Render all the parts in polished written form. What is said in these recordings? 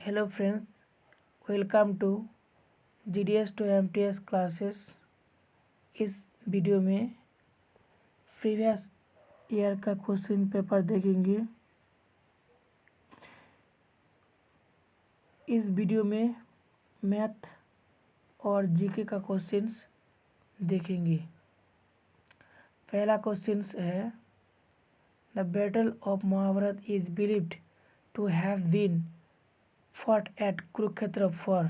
Hello friends, welcome to GDS to MTS classes. इस video में previous year का question paper देखेंगे। इस वीडियो में मैथ और जीके का क्वेश्चंस देखेंगे। पहला क्वेश्चन है, the battle of Mahabharata is believed to have been fought at Kurukshetra for.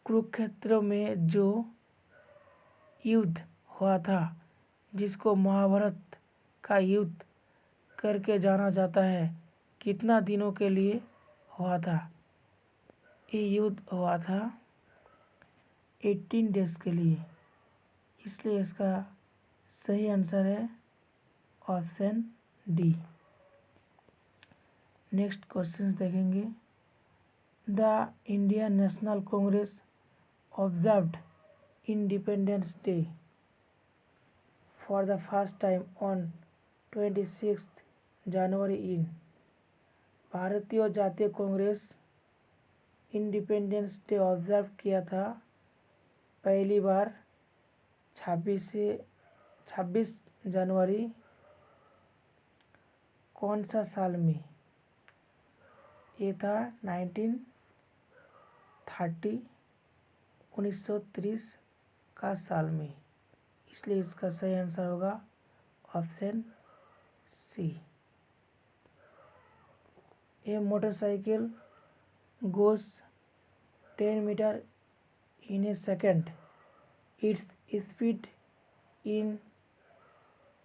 Kurukshetra में जो युद्ध हुआ था, जिसको महाभारत का युद्ध करके जाना जाता है, कितना दिनों के लिए हुआ था? ये युद्ध हुआ था 18 डेज के लिए, इसलिए इसका सही आंसर है ऑप्शन डी। नेक्स्ट क्वेश्चन देखेंगे, the Indian national Congress observed independence day for the first time on 26th January in। भारतीय जातीय कांग्रेस इंडिपेंडेंस डे ऑब्जर्व किया था पहली बार 26 जनवरी कौन सा साल में? ये था 1930 का साल में, इसलिए इसका सही आंसर होगा ऑप्शन सी। ए मोटरसाइकिल गोes 10 metre in a second, its speed in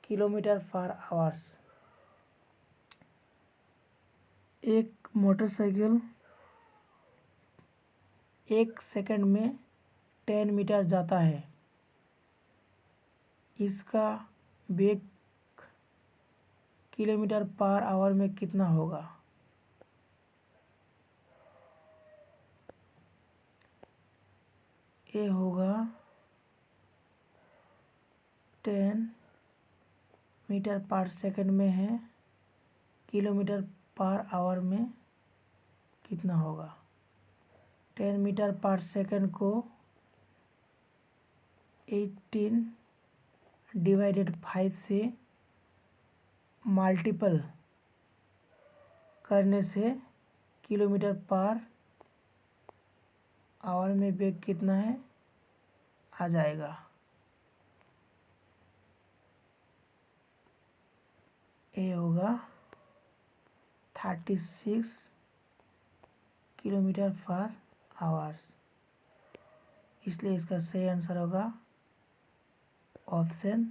kilometre per hours. एक मोटरसाइकिल 1 सेकंड में 10 मीटर जाता है, इसका वेग किलोमीटर पर आवर में कितना होगा? ये होगा 10 मीटर पर सेकंड में है, किलोमीटर पर आवर में कितना होगा? 10 मीटर पर सेकंड को 18 डिवाइडेड 5 से मल्टीपल करने से किलोमीटर पर आवर में वेग कितना है आ जाएगा। ये होगा 36 किलोमीटर पर आवर्स, इसलिए इसका सही आंसर होगा option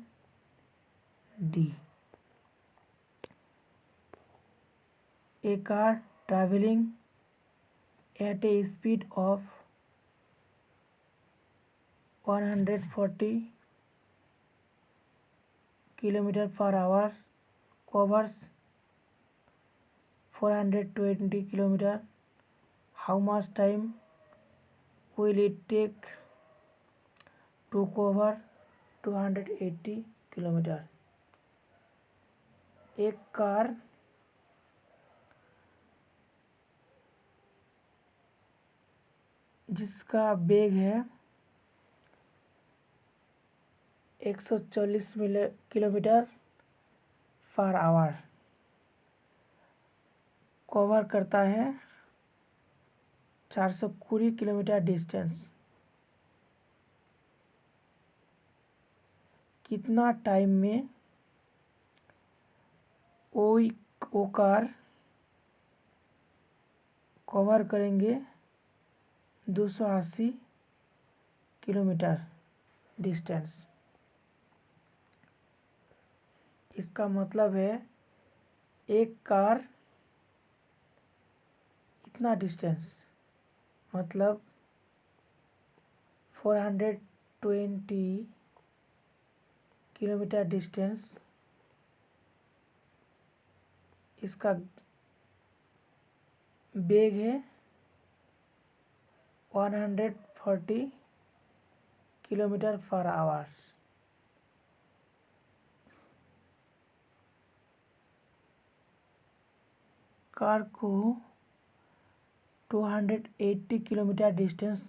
D. A car traveling at a speed of 140 km per hour covers 420 km. How much time will it take to cover 280 km? एक कार जिसका वेग है 140 किलोमीटर पर आवर कवर करता है 420 किलोमीटर डिस्टेंस, कितना time में वो car cover करेंगे 280 किलोमीटर डिस्टेंस? इसका मतलब है एक कार इतना डिस्टेंस, मतलब 420 किलोमीटर डिस्टेंस, इसका वेग है 140 किलोमीटर पर आवर। कार को 280 किलोमीटर डिस्टेंस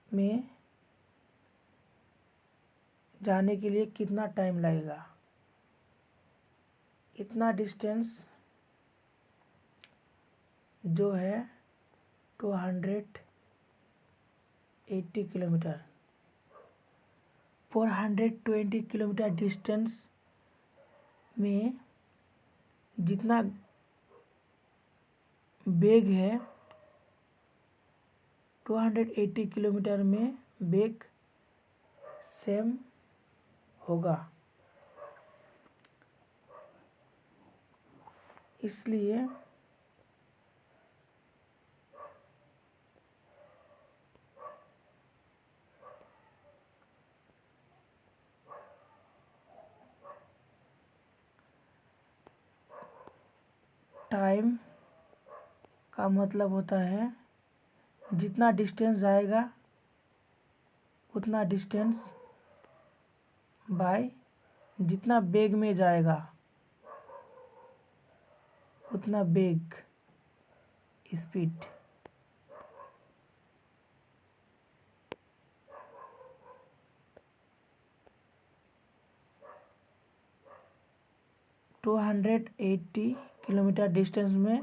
में जाने के लिए कितना टाइम लगेगा। इतना डिस्टेंस जो है 280 किलोमीटर, 420 किलोमीटर डिस्टेंस में जितना वेग है 280 किलोमीटर में वेग सेम होगा। इसलिए टाइम का मतलब होता है जितना डिस्टेंस जाएगा उतना डिस्टेंस बाय जितना वेग में जाएगा उतना वेग, स्पीड। टू 280 किलोमीटर डिस्टेंस में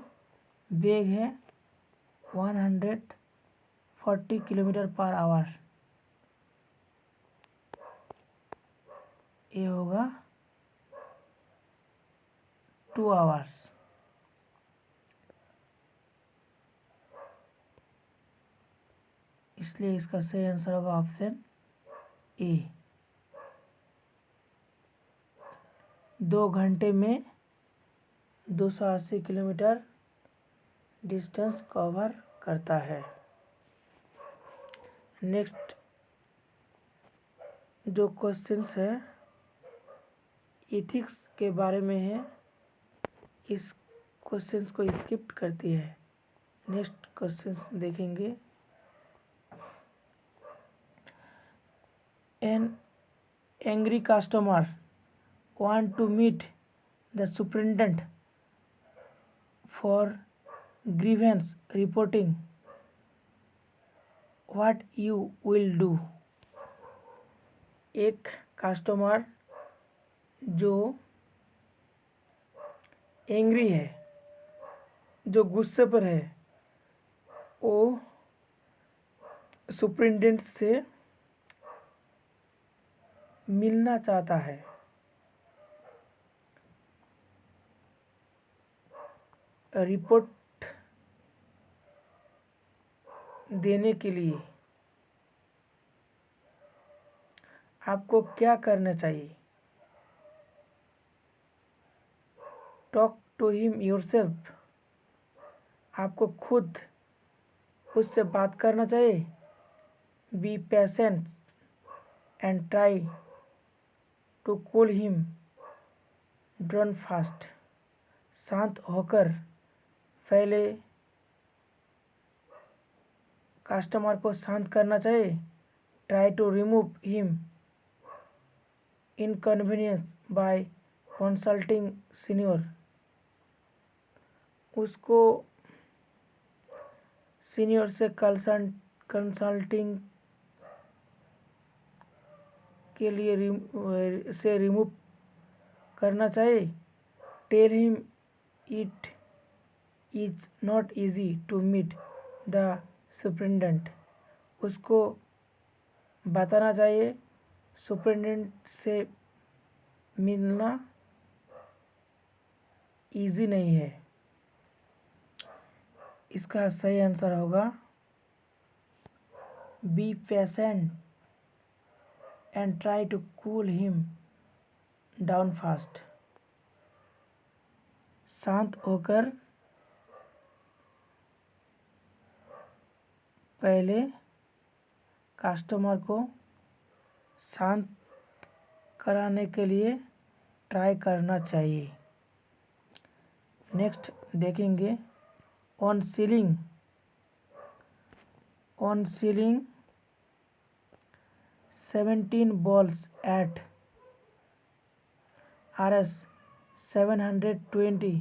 वेग है 140 किलोमीटर पर आवर। ये होगा 2 आवर्स। इसलिए इसका सही आंसर होगा ऑप्शन ए। 2 घंटे में 280 किलोमीटर डिस्टेंस कवर करता है। नेक्स्ट जो क्वेश्चंस है इथिक्स के बारे में है, इस क्वेश्चंस को स्किप करती है। नेक्स्ट क्वेश्चंस देखेंगे। An angry customer want to meet the superintendent for grievance reporting, what you will do? एक कस्टमर जो एंग्री है, जो गुस्से पर है, वो सुपरिटेंडेंट से मिलना चाहता है। रिपोर्ट देने के लिए आपको क्या करना चाहिए? टॉक टू हिम योरसेल्फ, आपको खुद उससे बात करना चाहिए। Be patient and try to cool him down fast, शांत होकर पहले कस्टमर को शांत करना चाहिए। Try to remove him inconvenience by consulting senior, उसको सीनियर से कंसल्टिंग के लिए रिमूव करना चाहिए। Tell him it is not easy to meet the superintendent, उसको बताना चाहिए सुपरिटेंडेंट से मिलना इजी नहीं है। इसका सही आंसर होगा be patient and try to cool him down fast, शांत होकर पहले कस्टमर को शांत कराने के लिए ट्राई करना चाहिए। नेक्स्ट देखेंगे on ceiling 17 balls at Rs 720,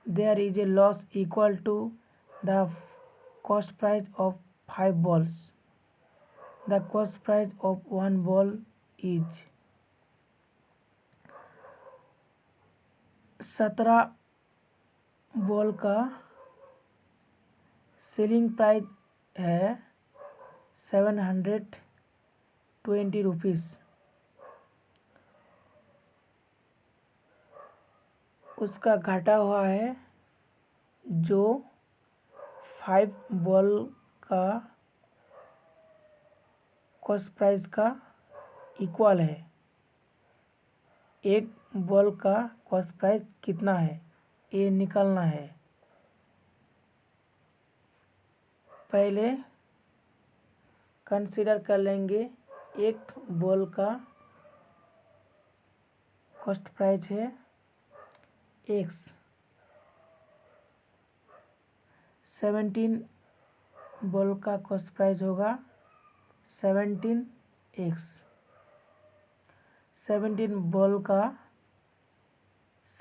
there is a loss equal to The cost price of 5 balls. The cost price of 1 ball is 17 ball का सेलिंग प्राइस है 720 रुपीज़। उसका घाटा हुआ है जो 5 बॉल का कॉस्ट प्राइस का इक्वल है। एक बॉल का कॉस्ट प्राइस कितना है ये निकालना है। पहले कंसीडर कर लेंगे एक बॉल का कॉस्ट प्राइस है एक्स। 17 बॉल का कॉस्ट प्राइस होगा 17x। 17 बॉल का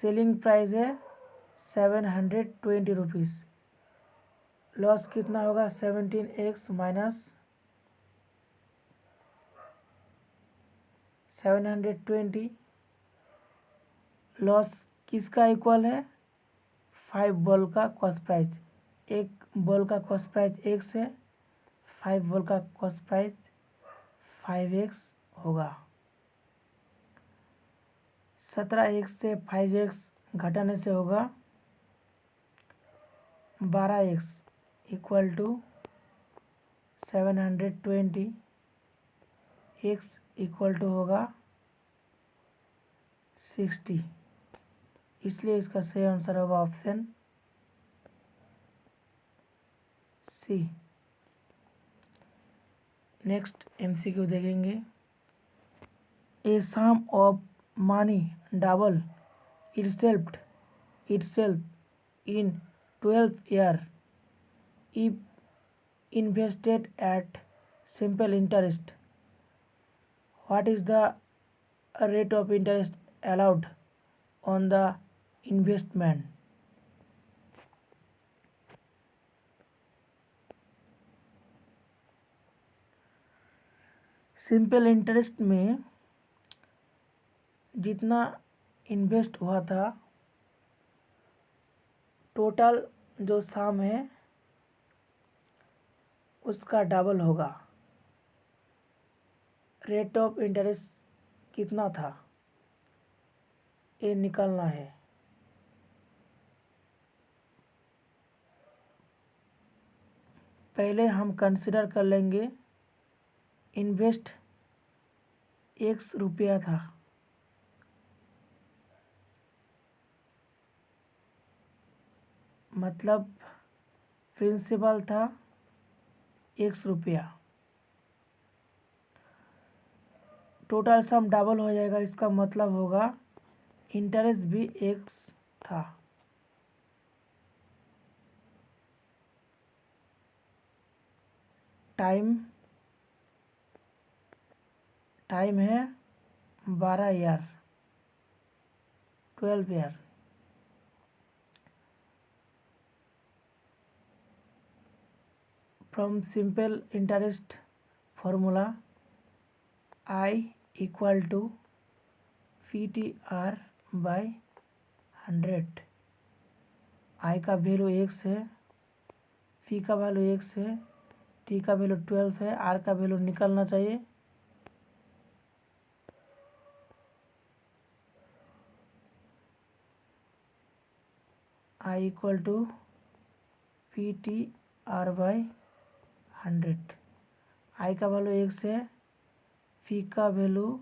सेलिंग प्राइस है 720 रुपीज़। लॉस कितना होगा 17x माइनस 720। लॉस किसका इक्वल है 5 बॉल का कॉस्ट प्राइस। एक बॉल का कॉस्ट प्राइस x है, 5 बॉल का कॉस्ट प्राइस 5x होगा। 17x से 5x घटाने से होगा 12x equal to 720। x equal to होगा 60। इसलिए इसका सही आंसर होगा ऑप्शन सी। नेक्स्ट MCQ देखेंगे। A sum of money double itself in 12 years if invested at simple interest. What is the rate of interest allowed on the investment? Simple interest में जितना invest हुआ था total जो सम है उसका double होगा। Rate of interest कितना था ये निकालना है। पहले हम कंसिडर कर लेंगे इन्वेस्ट x रुपया था, मतलब प्रिंसिपल था x रुपया। टोटल सम डबल हो जाएगा, इसका मतलब होगा इंटरेस्ट भी x था। टाइम है 12 year 12 year. From simple interest formula I equal to PTR by 100। I का वैल्यू x है, P का वैल्यू x है, T का वैल्यू 12 है, R का वैल्यू निकलना चाहिए। I equal to PTR by 100। I का वैल्यू x है, P का वैल्यू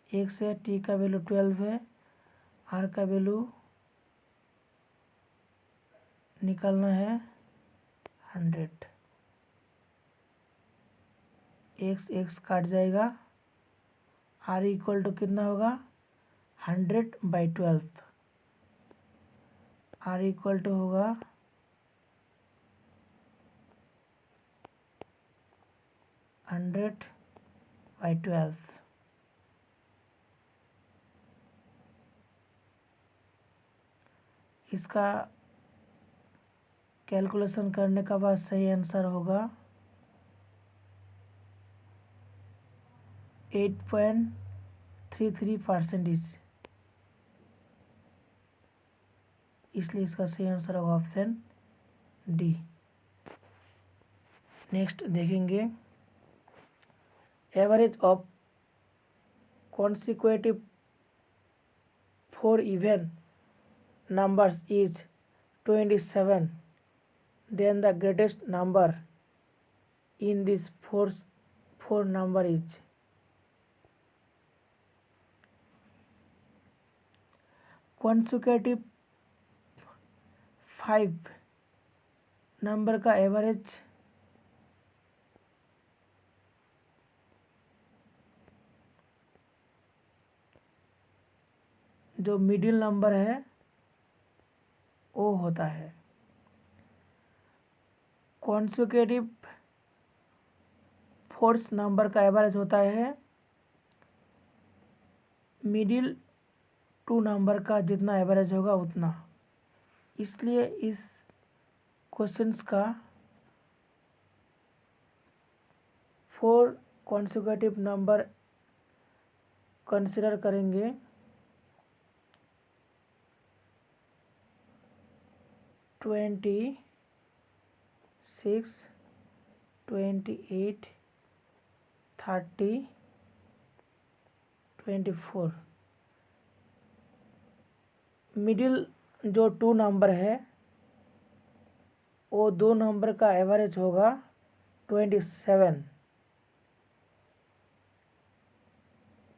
x है, T का वैल्यू 12 है, R का वैल्यू निकलना है 100। x काट जाएगा। R इक्वल टू कितना होगा 100/12। R इक्वल टू होगा 100/12। इसका कैलकुलेशन करने के बाद सही आंसर होगा 8.33%, इसलिए इसका सही आंसर होगा ऑप्शन डी। नेक्स्ट देखेंगे, average of consecutive 4 even numbers is 27, then the greatest number in this four number is। consecutive 5 number का एवरेज जो मिडिल नंबर है वो होता है। कॉन्सिक्यूटिव फोर्थ नंबर का एवरेज होता है मिडिल 2 नंबर का जितना एवरेज होगा उतना। इसलिए इस क्वेश्चंस का 4 कॉन्सिक्यूटिव नंबर कंसिडर करेंगे। 26, 28, 30, 24। मिडिल जो 2 नंबर है वो 2 नंबर का एवरेज होगा 27।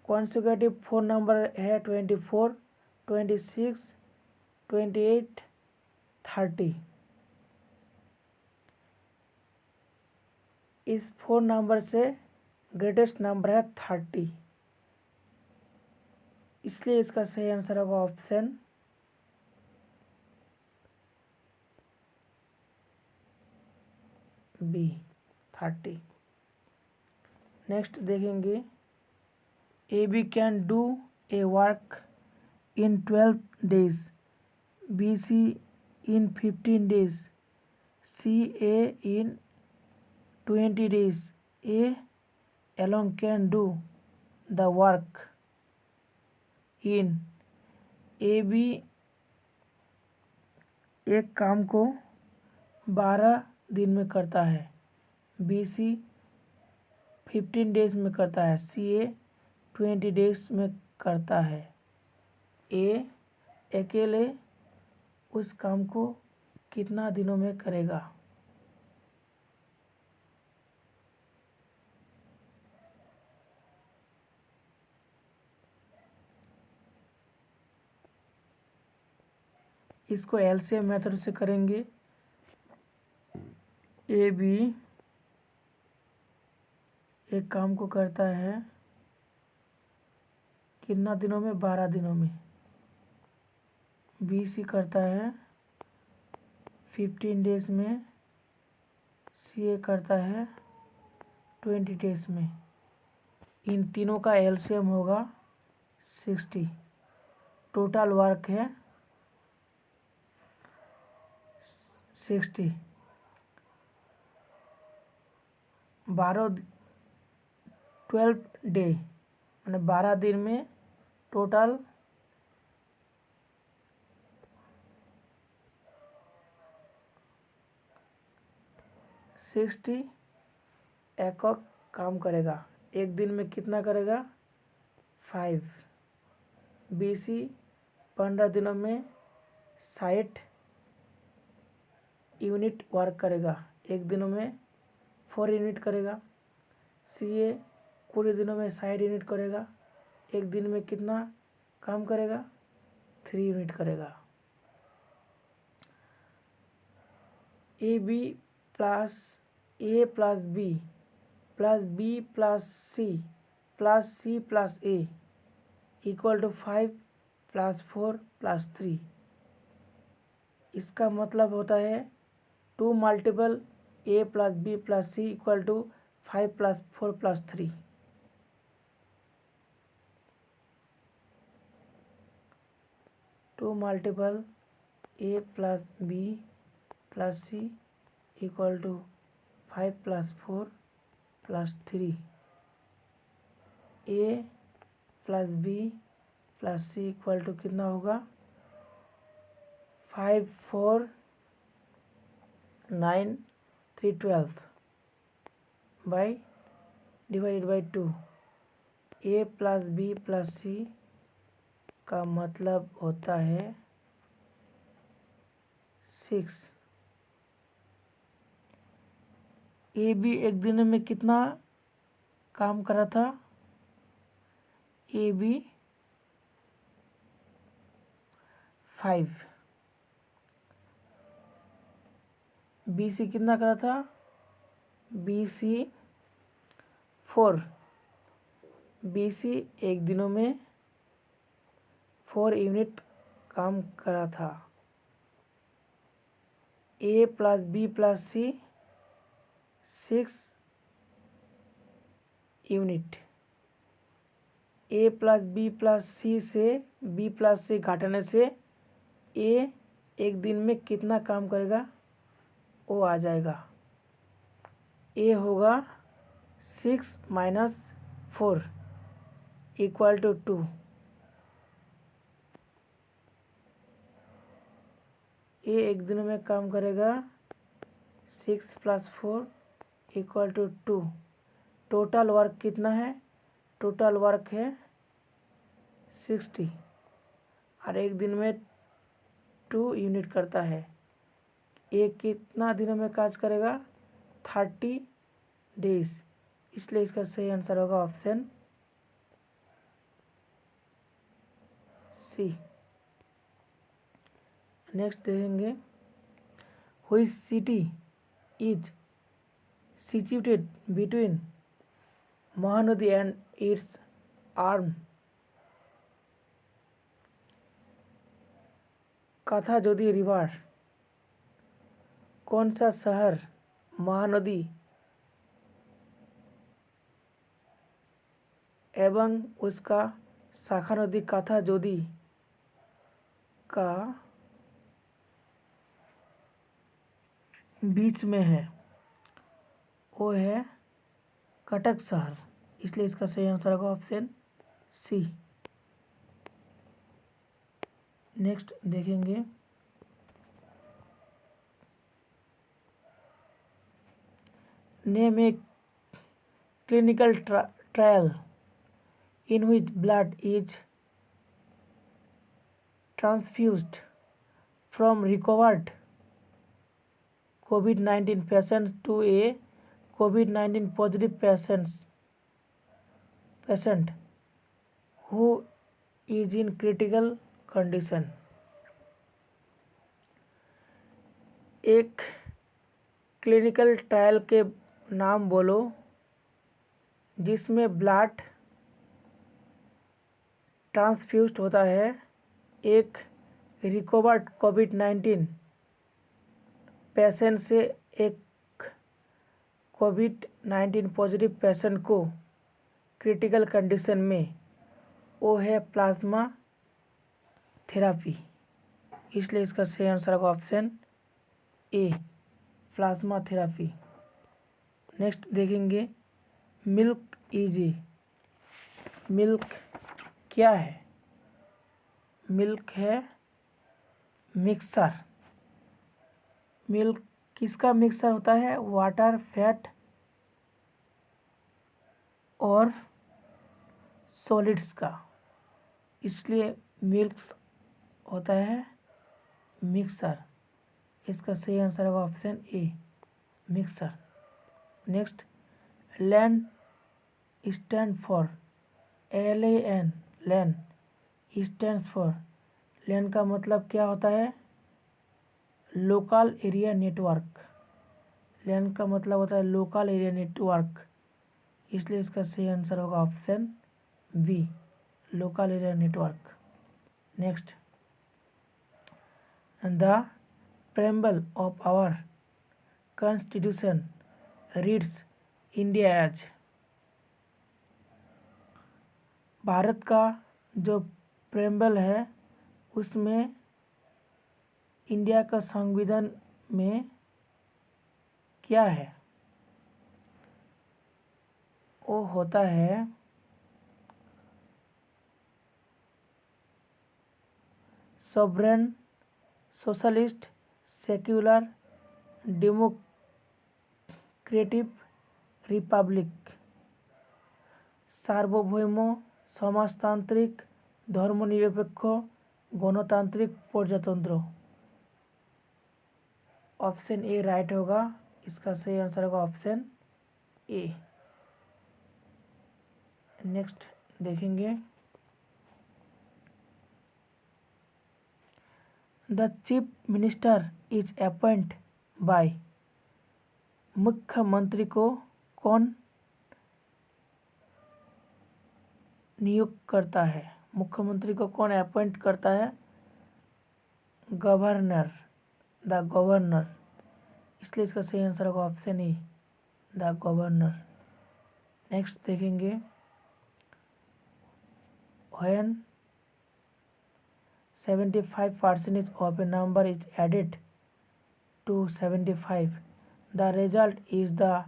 कॉन्सिक्यूटिव 4 नंबर है 24, 26, 28, 30। इस 4 नंबर से ग्रेटेस्ट नंबर है 30, इसलिए इसका सही आंसर होगा ऑप्शन बी 30। नेक्स्ट देखेंगे, A B can do a work in 12 days, B C in 15 days, C A in 20 days, A alone can do the work in। A B एक काम को 12 दिन में करता है, B C 15 डेज में करता है, C A 20 डेज में करता है। ए अकेले उस काम को कितना दिनों में करेगा? इसको एलसीएम मेथड से करेंगे। ए बी एक काम को करता है कितना दिनों में? 12 दिनों में। बी सी करता है 15 डेज में, सी ए करता है 20 डेज में। इन तीनों का एलसीएम होगा 60। टोटल वर्क है 60। 12 डे मैंने 12 दिन में टोटल 60 एकक काम करेगा। एक दिन में कितना करेगा? 5। बी सी 15 दिनों में 60 यूनिट वर्क करेगा, एक दिनों में 4 यूनिट करेगा। सी ए पूरे दिनों में 60 यूनिट करेगा, एक दिन में कितना काम करेगा? 3 यूनिट करेगा। A B plus A plus B plus B plus C plus A equal to 5 plus 4 plus 3। इसका मतलब होता है 2 multiple A plus B plus C equal to 5 plus 4 plus 3। Two multiple A plus B plus C equal to 5 + 4 + 3 A plus B plus C equal to कितना होगा 5 4 9 3 12 by divided by 2 a plus B plus c का मतलब होता है 6। A B एक दिन में कितना काम करा था ए बी 5, बी सी कितना करा था बी सी 4, बी सी एक दिनों में 4 यूनिट काम करा था। ए प्लस बी प्लस सी 6 यूनिट। ए प्लस बी प्लस सी से बी प्लस सी घटाने से ए एक दिन में कितना काम करेगा वो आ जाएगा। ए होगा 6 - 4 इक्वल टू 2। ए एक दिन में काम करेगा 6 + 4 इक्वल टू 2। टोटल वर्क कितना है टोटल वर्क है 60 और एक दिन में 2 यूनिट करता है। ए कितना दिनों में काज करेगा 30 डेज। इसलिए इसका सही आंसर होगा ऑप्शन सी। नेक्स्ट देखेंगे which city is situated between Mahanadi and its arm. Kathajodi river कौन सा शहर महानदी एवं उसका शाखा नदी काथाजोदी का बीच में है वो है कटक शहर। इसलिए इसका सही आंसर होगा ऑप्शन सी। नेक्स्ट देखेंगे name a clinical trial in which blood is transfused from recovered COVID-19 patients to a COVID-19 positive patient who is in critical condition। एक क्लिनिकल ट्रायल के नाम बोलो जिसमें ब्लड ट्रांसफ्यूज्ड होता है एक रिकवर्ड कोविड-19 पेशेंट से एक कोविड-19 पॉजिटिव पेशेंट को क्रिटिकल कंडीशन में वो है प्लाज्मा थेरापी। इसलिए इसका सही आंसर होगा ऑप्शन ए प्लाज्मा थेरापी। नेक्स्ट देखेंगे मिल्क इजी। मिल्क क्या है मिल्क है मिक्सर। मिल्क किसका मिक्सर होता है वाटर फैट और सॉलिड्स का। इसलिए मिल्क होता है मिक्सर। इसका सही आंसर होगा option A mixer. Next LAN stand for LAN LAN stands for. LAN का मतलब क्या होता है लोकल एरिया नेटवर्क। लैन का मतलब होता है लोकल एरिया नेटवर्क। इसलिए इसका सही आंसर होगा option B local area network. Next the preamble of our constitution reads India as. Bharat का जो प्रेम्बल है उसमें इंडिया का संविधान में क्या है? वो होता है sovereign, socialist, secular, democratic, republic, सार्वभौम, समाजतांत्रिक, धर्मनिरपेक्ष, गणतांत्रिक, प्रजातंत्र। ऑप्शन ए राइट होगा। इसका सही आंसर होगा ऑप्शन ए। नेक्स्ट देखेंगे, the chief minister is appoint by. मुख्यमंत्री को कौन नियुक्त करता है? मुख्यमंत्री को कौन अपॉइंट करता है? Governor, the governor. इसलिए इसका सही आंसर होगा option A, the governor. Next देखेंगे, when 75% of a number is added to 75, the result is the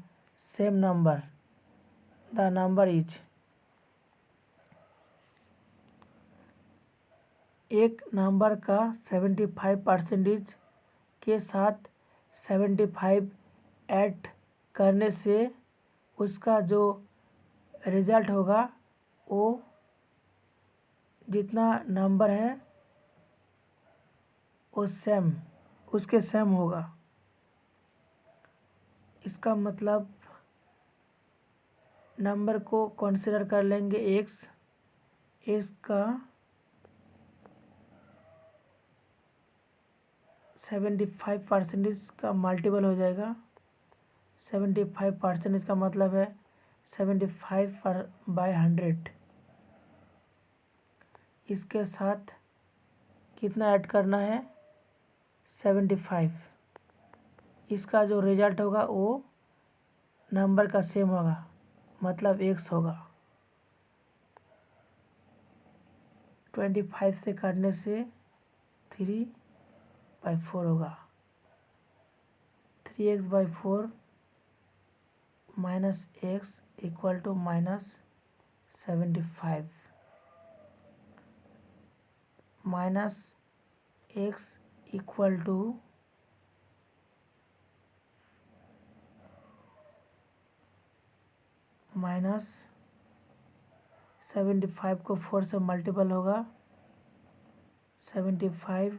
same number. The number is, एक नंबर का 75% के साथ 75 ऐड करने से उसका जो रिजल्ट होगा वो जितना नंबर है वो सेम, उसके सेम होगा। इसका मतलब नंबर को कंसीडर कर लेंगे एक्स, एक्स का 75% का मल्टीपल हो जाएगा। 75% का मतलब है 75/100। इसके साथ कितना ऐड करना है? 75। इसका जो रिजल्ट होगा वो नंबर का सेम होगा, मतलब एक्स होगा। 25 से काटने से 3/4 होगा। 3x/4 minus X equal to -75, minus X equal to -75 को 4 से मल्टीपल होगा। 75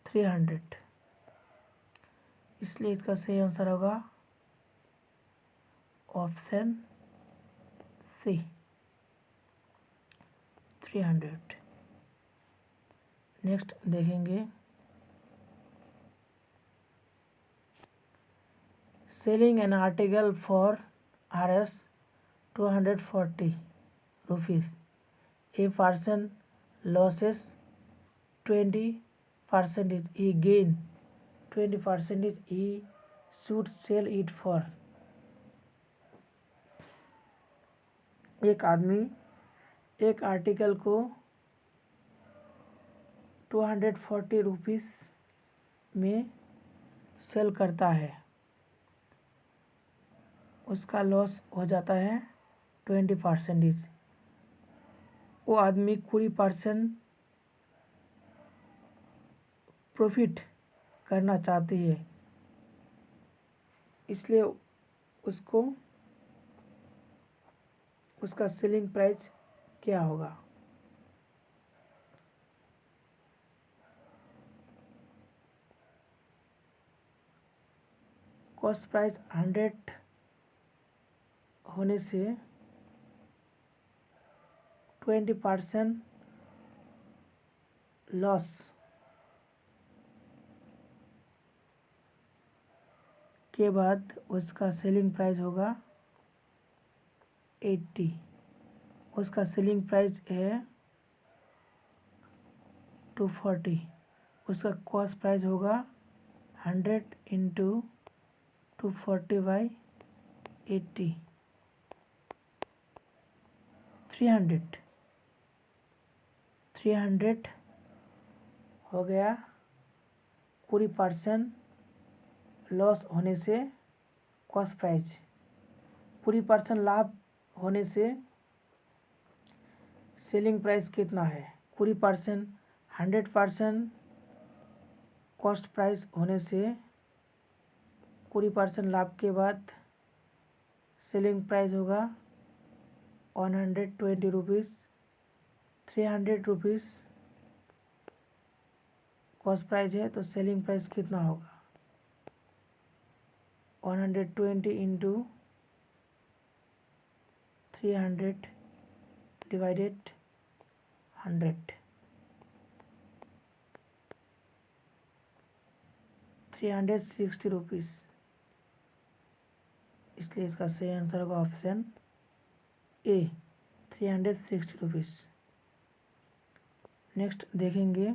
300। इसलिए इसका सही आंसर होगा ऑप्शन सी, 300। नेक्स्ट देखेंगे, selling an article for Rs 240 rupees, a person losses 20%, he gain 20%, he should sell it for। एक आदमी एक आर्टिकल को 240 रुपीस में सेल करता है, उसका लॉस हो जाता है 20%। वो आदमी 20% प्रॉफिट करना चाहती है, इसलिए उसको उसका सेलिंग प्राइस क्या होगा? कॉस्ट प्राइस 100 होने से 20% लॉस के बाद उसका सेलिंग प्राइस होगा 80। उसका सेलिंग प्राइस है 240, उसका कॉस्ट प्राइस होगा 100 इंटू 240/80, 300। 300 हो गया। पूरी परसेंट लॉस होने से कॉस्ट प्राइस, पूरी परसेंट लाभ होने से सेलिंग प्राइस कितना है। पूरी परसेंट 100% कॉस्ट प्राइस होने से पूरी परसेंट लाभ के बाद सेलिंग प्राइस होगा 120 रुपीज़। 300 रुपीज़ कॉस्ट प्राइस है तो सेलिंग प्राइस कितना होगा, 120 इंटू 300 डिवाइडेड 100, 360 रुपीज़। इसलिए इसका सही आंसर होगा ऑप्शन ए, 360 रुपीज़। नेक्स्ट देखेंगे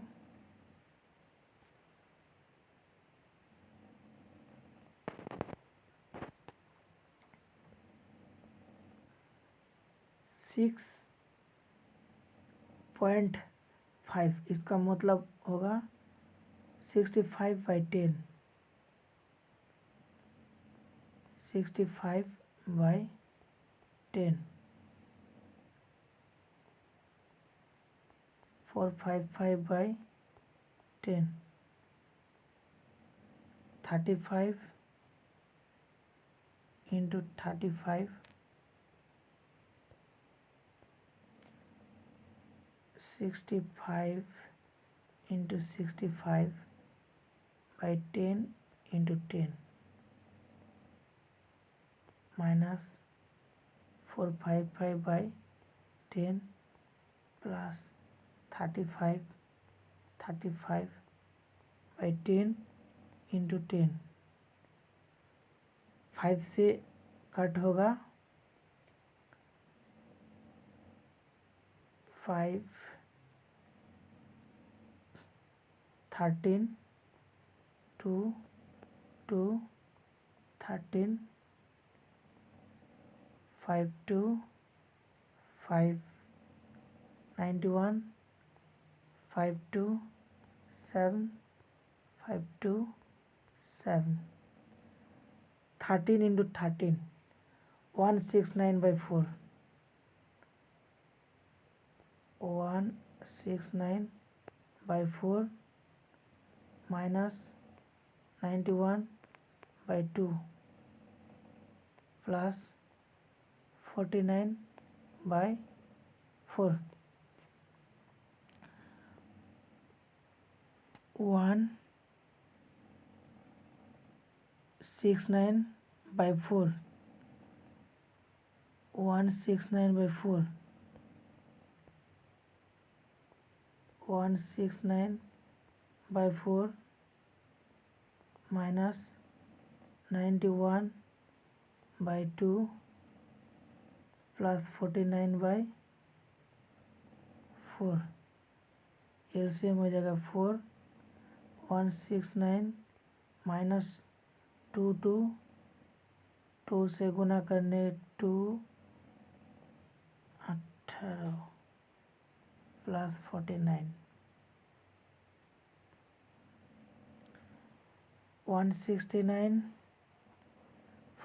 सिक्स 0.5, इसका मतलब होगा 65/10, 65/10, 455/10, 35 into 35, 65 into 65/10 into 10 minus 455/10 plus 35/10 into 10, 5 से कट होगा 5, 13, 2, 2, 13, 5, 2, 5, 91, 5, 2, 7, 5, 2, 7, 13 into 13, 169/4, 169/4 minus 91/2 plus 49/4, 169/4, 169/4, 169/4 minus 91/2 plus 49/4, LCM हो जाएगा 4, 169 माइनस 2 से गुना करने 2, 18 प्लस 49, 169,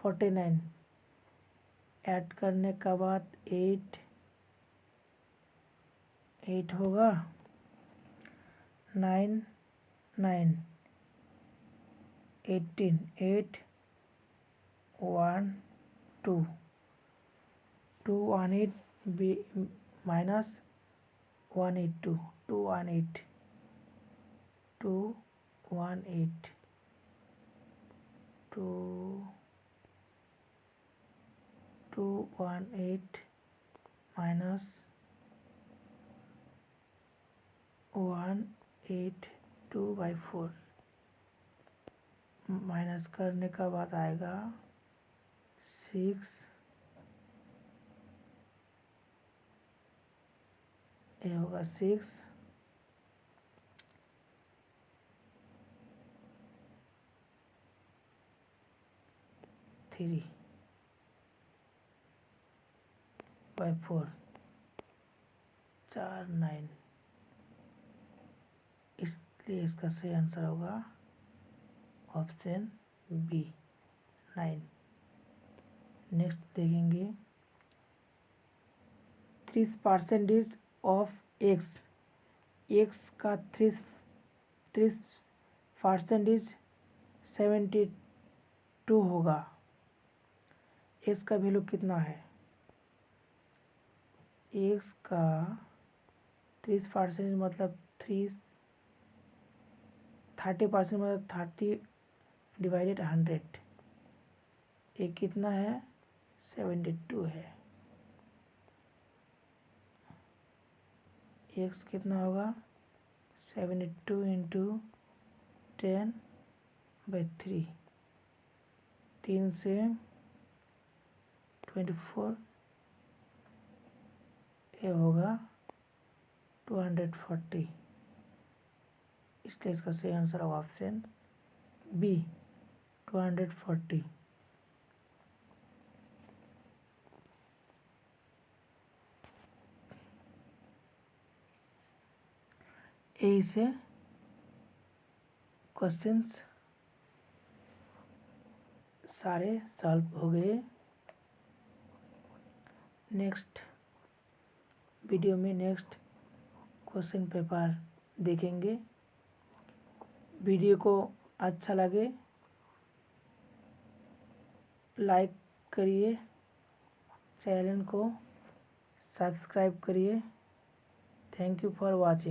49 ऐड करने का बाद 8 होगा, 9, 9, 18, 8, 1, 2, 218 बी माइनस 182, 218, 218, 218 माइनस 182/4 माइनस करने का बाद आएगा 6, ये होगा 6, 3/4, 4, 9, इसलिए इसका सही आंसर होगा ऑप्शन बी 9। नेक्स्ट देखेंगे 30% ऑफ एक्स का 30% 72 होगा। एक्स का वैल्यू कितना है? एक्स का 30% मतलब 30% मतलब 30 डिवाइडेड 100, ये कितना है? 72 है। एक्स कितना होगा? 72 इंटू 10/3, 3 से 24, ये होगा 240। इसलिए इसका सही आंसर होगा ऑप्शन बी 240। यही से क्वेश्चंस सारे सॉल्व हो गए। नेक्स्ट वीडियो में नेक्स्ट क्वेश्चन पेपर देखेंगे। वीडियो को अच्छा लगे लाइक करिए, चैनल को सब्सक्राइब करिए। Thank you for watching.